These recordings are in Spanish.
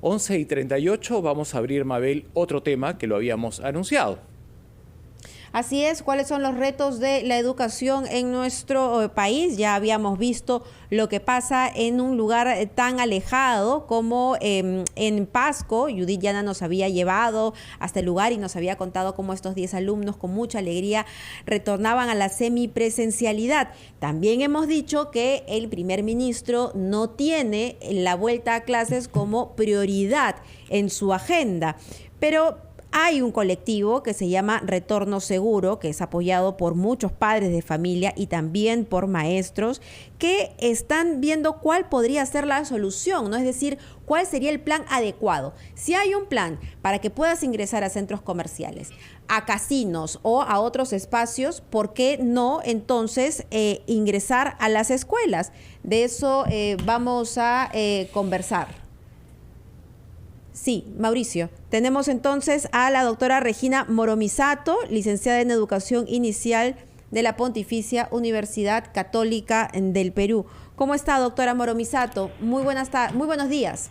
11:38, vamos a abrir, Mabel, otro tema que lo habíamos anunciado. Así es, ¿cuáles son los retos de la educación en nuestro país? Ya habíamos visto lo que pasa en un lugar tan alejado como en Pasco. Judith Llana nos había llevado hasta el lugar y nos había contado cómo estos 10 alumnos con mucha alegría retornaban a la semipresencialidad. También hemos dicho que el primer ministro no tiene la vuelta a clases como prioridad en su agenda, pero hay un colectivo que se llama Retorno Seguro, que es apoyado por muchos padres de familia y también por maestros, que están viendo cuál podría ser la solución, ¿no? Es decir, cuál sería el plan adecuado. Si hay un plan para que puedas ingresar a centros comerciales, a casinos o a otros espacios, ¿por qué no entonces ingresar a las escuelas? De eso vamos a conversar. Sí, Mauricio. Tenemos entonces a la doctora Regina Moromisato, licenciada en Educación Inicial de la Pontificia Universidad Católica del Perú. ¿Cómo está, doctora Moromisato? Muy buenos días.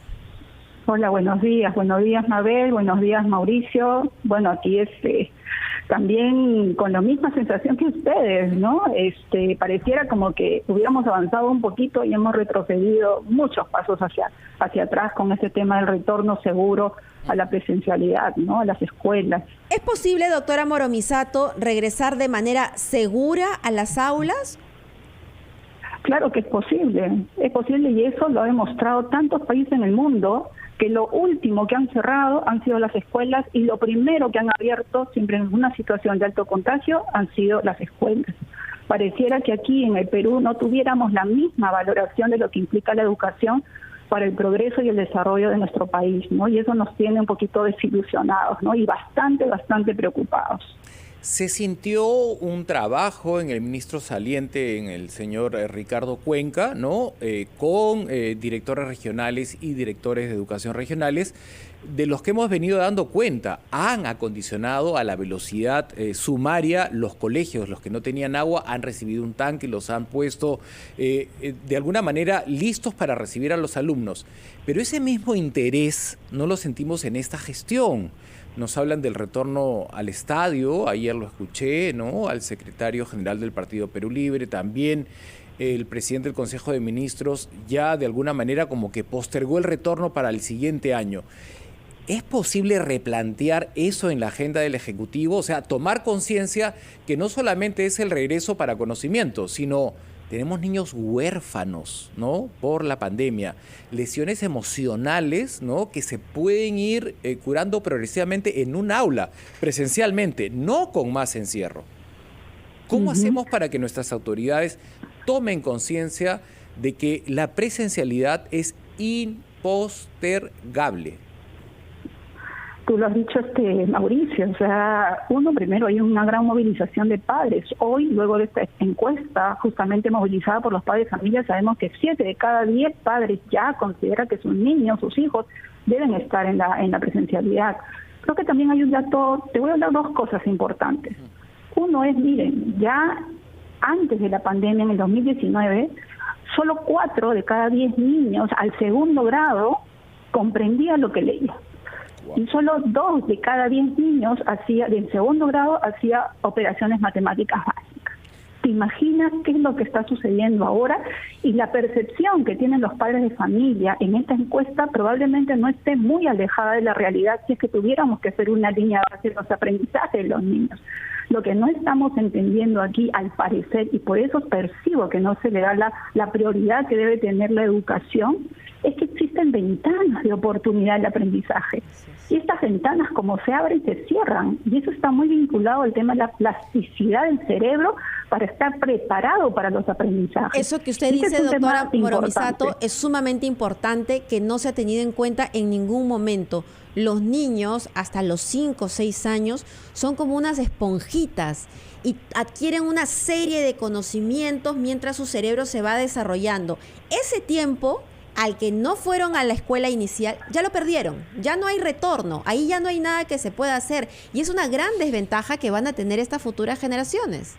Hola, buenos días, Mabel, buenos días, Mauricio. Bueno, aquí también con la misma sensación que ustedes, ¿no? Pareciera como que hubiéramos avanzado un poquito y hemos retrocedido muchos pasos hacia atrás con este tema del retorno seguro a la presencialidad, ¿no? A las escuelas. ¿Es posible, doctora Moromisato, regresar de manera segura a las aulas? Claro que es posible y eso lo ha demostrado tantos países en el mundo, que lo último que han cerrado han sido las escuelas y lo primero que han abierto, siempre en una situación de alto contagio, han sido las escuelas. Pareciera que aquí en el Perú no tuviéramos la misma valoración de lo que implica la educación para el progreso y el desarrollo de nuestro país, ¿no? Y eso nos tiene un poquito desilusionados, ¿no? Y bastante preocupados. Se sintió un trabajo en el ministro saliente, en el señor Ricardo Cuenca, ¿no? Con directores regionales y directores de educación regionales, de los que hemos venido dando cuenta. Han acondicionado a la velocidad sumaria los colegios. Los que no tenían agua han recibido un tanque, los han puesto de alguna manera listos para recibir a los alumnos. Pero ese mismo interés no lo sentimos en esta gestión. Nos hablan del retorno al estadio, ayer lo escuché, ¿no? Al secretario general del Partido Perú Libre, también el presidente del Consejo de Ministros ya de alguna manera como que postergó el retorno para el siguiente año. ¿Es posible replantear eso en la agenda del Ejecutivo? O sea, tomar conciencia que no solamente es el regreso para conocimiento, sino tenemos niños huérfanos, ¿no? Por la pandemia, lesiones emocionales, ¿no? Que se pueden ir curando progresivamente en un aula, presencialmente, no con más encierro. ¿Cómo hacemos para que nuestras autoridades tomen conciencia de que la presencialidad es impostergable? Tú lo has dicho, Mauricio, o sea, primero hay una gran movilización de padres. Hoy, luego de esta encuesta justamente movilizada por los padres de familia, sabemos que 7 de cada 10 padres ya considera que sus niños, sus hijos, deben estar en la presencialidad. Creo que también hay un dato, te voy a hablar dos cosas importantes. Uno es, miren, ya antes de la pandemia, en el 2019, solo 4 de cada 10 niños al segundo grado comprendían lo que leía. Y solo 2 de cada 10 niños del segundo grado hacía operaciones matemáticas básicas. ¿Te imaginas qué es lo que está sucediendo ahora? Y la percepción que tienen los padres de familia en esta encuesta probablemente no esté muy alejada de la realidad si es que tuviéramos que hacer una línea base de los aprendizajes de los niños. Lo que no estamos entendiendo aquí, al parecer, y por eso percibo que no se le da la prioridad que debe tener la educación, es que existen ventanas de oportunidad de aprendizaje. Y estas ventanas, como se abren, se cierran. Y eso está muy vinculado al tema de la plasticidad del cerebro para estar preparado para los aprendizajes. Eso que usted dice, doctora Moromisato, es sumamente importante, que no se ha tenido en cuenta en ningún momento. Los niños, hasta los 5 o 6 años, son como unas esponjitas y adquieren una serie de conocimientos mientras su cerebro se va desarrollando. Ese tiempo al que no fueron a la escuela inicial, ya lo perdieron, ya no hay retorno, ahí ya no hay nada que se pueda hacer, y es una gran desventaja que van a tener estas futuras generaciones.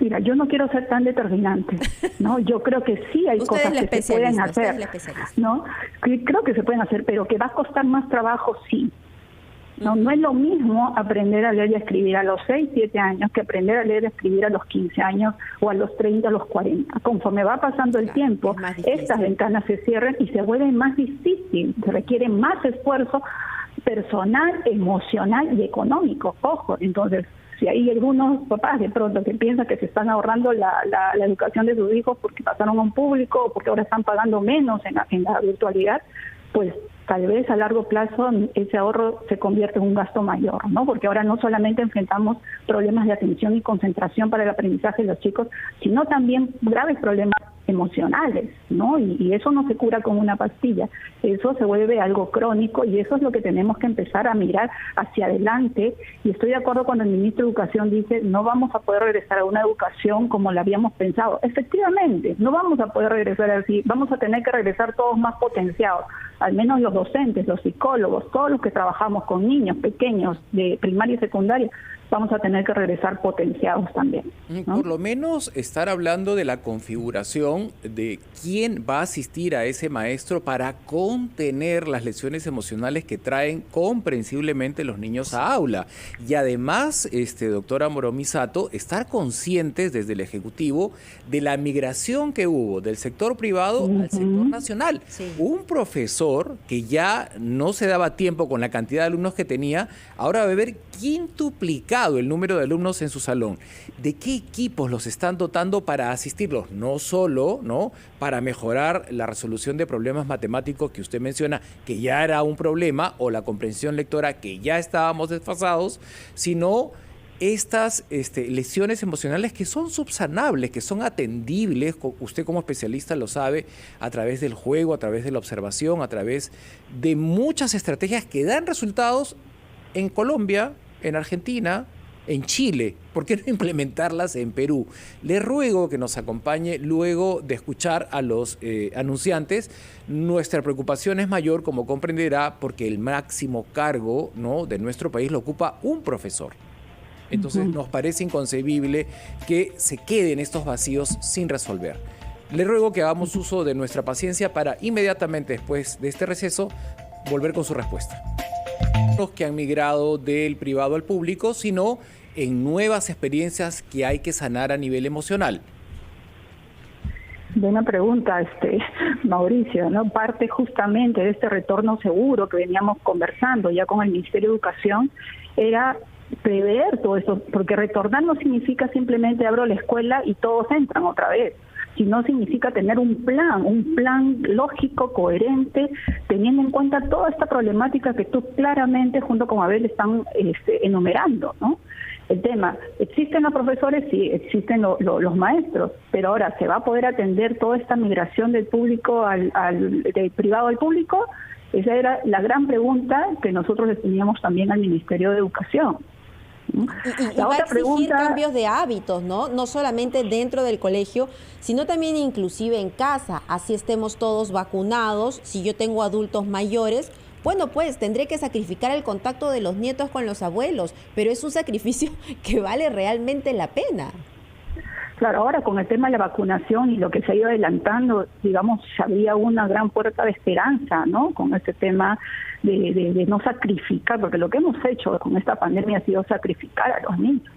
Mira, yo no quiero ser tan determinante, ¿no? Yo creo que sí hay cosas que se pueden hacer, ¿no? Creo que se pueden hacer, pero que va a costar más trabajo, sí. No es lo mismo aprender a leer y a escribir a los 6, 7 años que aprender a leer y a escribir a los 15 años o a los 30, a los 40. Conforme va pasando el tiempo, estas ventanas se cierran y se vuelve más difícil, se requiere más esfuerzo personal, emocional y económico. Ojo, entonces, si hay algunos papás de pronto que piensan que se están ahorrando la educación de sus hijos porque pasaron a un público o porque ahora están pagando menos en la virtualidad, pues tal vez a largo plazo ese ahorro se convierte en un gasto mayor, ¿no? Porque ahora no solamente enfrentamos problemas de atención y concentración para el aprendizaje de los chicos, sino también graves problemas emocionales, ¿no? Y eso no se cura con una pastilla, eso se vuelve algo crónico y eso es lo que tenemos que empezar a mirar hacia adelante. Y estoy de acuerdo cuando el ministro de Educación dice no vamos a poder regresar a una educación como la habíamos pensado. Efectivamente, no vamos a poder regresar así, vamos a tener que regresar todos más potenciados, al menos los docentes, los psicólogos, todos los que trabajamos con niños pequeños de primaria y secundaria, vamos a tener que regresar potenciados también, ¿no? Por lo menos estar hablando de la configuración de quién va a asistir a ese maestro para contener las lesiones emocionales que traen comprensiblemente los niños a aula. Y además, doctora Moromisato, estar conscientes desde el Ejecutivo de la migración que hubo del sector privado al sector nacional. Sí. Un profesor que ya no se daba tiempo con la cantidad de alumnos que tenía, ahora va a ver quintuplicado el número de alumnos en su salón. ¿De qué equipos los están dotando para asistirlos? No solo, ¿no?, para mejorar la resolución de problemas matemáticos que usted menciona, que ya era un problema, o la comprensión lectora, que ya estábamos desfasados, sino estas lesiones emocionales que son subsanables, que son atendibles, usted como especialista lo sabe, a través del juego, a través de la observación, a través de muchas estrategias que dan resultados en Colombia, en Argentina, en Chile. ¿Por qué no implementarlas en Perú? Le ruego que nos acompañe luego de escuchar a los anunciantes. Nuestra preocupación es mayor, como comprenderá, porque el máximo cargo, ¿no?, de nuestro país lo ocupa un profesor. Entonces nos parece inconcebible que se queden estos vacíos sin resolver. Le ruego que hagamos uso de nuestra paciencia para inmediatamente después de este receso volver con su respuesta. Los que han migrado del privado al público, sino en nuevas experiencias que hay que sanar a nivel emocional. Buena pregunta, Mauricio, ¿no? Parte justamente de este retorno seguro que veníamos conversando ya con el Ministerio de Educación era prever todo eso, porque retornar no significa simplemente abro la escuela y todos entran otra vez, sino significa tener un plan lógico, coherente, teniendo en cuenta toda esta problemática que tú claramente junto con Abel están enumerando, ¿no? El tema, ¿existen los profesores? Sí, existen los maestros, pero ahora, ¿se va a poder atender toda esta migración del público del privado al público? Esa era la gran pregunta que nosotros le teníamos también al Ministerio de Educación. Y va a exigir cambios de hábitos, ¿no? No solamente dentro del colegio, sino también inclusive en casa, así estemos todos vacunados. Si yo tengo adultos mayores, bueno, pues tendré que sacrificar el contacto de los nietos con los abuelos, pero es un sacrificio que vale realmente la pena. Claro, ahora con el tema de la vacunación y lo que se ha ido adelantando, digamos, había una gran puerta de esperanza, ¿no? Con este tema de no sacrificar, porque lo que hemos hecho con esta pandemia ha sido sacrificar a los niños.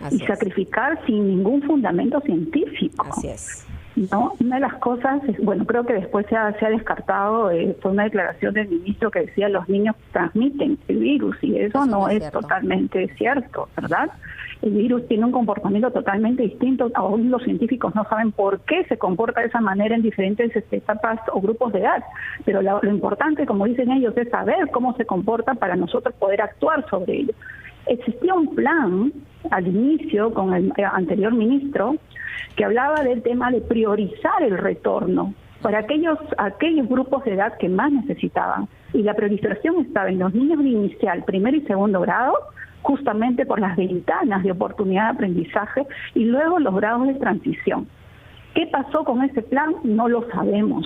Así y es. Sacrificar sin ningún fundamento científico. Así es. ¿No? Una de las cosas, bueno, creo que después se ha descartado, fue una declaración del ministro que decía los niños transmiten el virus y eso no es totalmente cierto, ¿verdad? El virus tiene un comportamiento totalmente distinto, aún los científicos no saben por qué se comporta de esa manera en diferentes etapas o grupos de edad, pero lo importante, como dicen ellos, es saber cómo se comporta para nosotros poder actuar sobre ello. Existía un plan al inicio con el anterior ministro que hablaba del tema de priorizar el retorno para aquellos grupos de edad que más necesitaban. Y la priorización estaba en los niños de inicial, primer y segundo grado, justamente por las ventanas de oportunidad de aprendizaje, y luego los grados de transición. ¿Qué pasó con ese plan? No lo sabemos.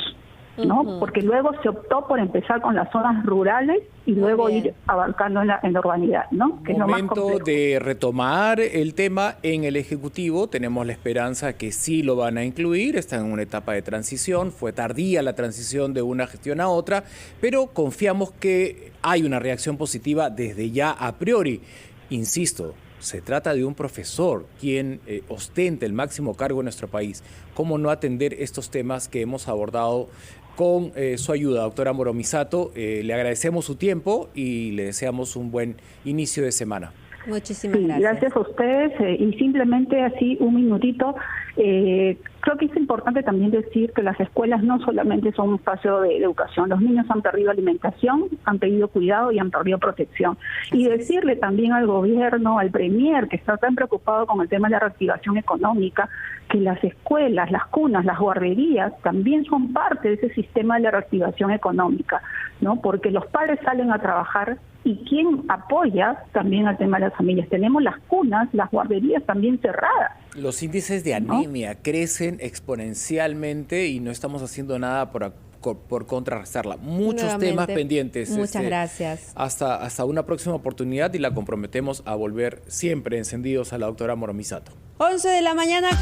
¿no? Porque luego se optó por empezar con las zonas rurales y luego ir abarcando en la urbanidad, ¿no? Que es lo más complejo. De retomar el tema en el Ejecutivo. Tenemos la esperanza que sí lo van a incluir. Están en una etapa de transición. Fue tardía la transición de una gestión a otra, pero confiamos que hay una reacción positiva desde ya a priori. Insisto, se trata de un profesor quien ostenta el máximo cargo en nuestro país. ¿Cómo no atender estos temas que hemos abordado con su ayuda, doctora Moromisato? Le agradecemos su tiempo y le deseamos un buen inicio de semana. Muchísimas gracias. Gracias a ustedes y simplemente así un minutito. Creo que es importante también decir que las escuelas no solamente son un espacio de educación. Los niños han perdido alimentación, han perdido cuidado y han perdido protección. Y decirle también al gobierno, al premier, que está tan preocupado con el tema de la reactivación económica, que las escuelas, las cunas, las guarderías también son parte de ese sistema de la reactivación económica, ¿no? Porque los padres salen a trabajar y ¿quién apoya también al tema de las familias? Tenemos las cunas, las guarderías también cerradas. Los índices de anemia crecen exponencialmente y no estamos haciendo nada por contrarrestarla. Muchos temas pendientes. Muchas gracias. Hasta una próxima oportunidad y la comprometemos a volver siempre encendidos a la doctora Moromisato. 11 de la mañana.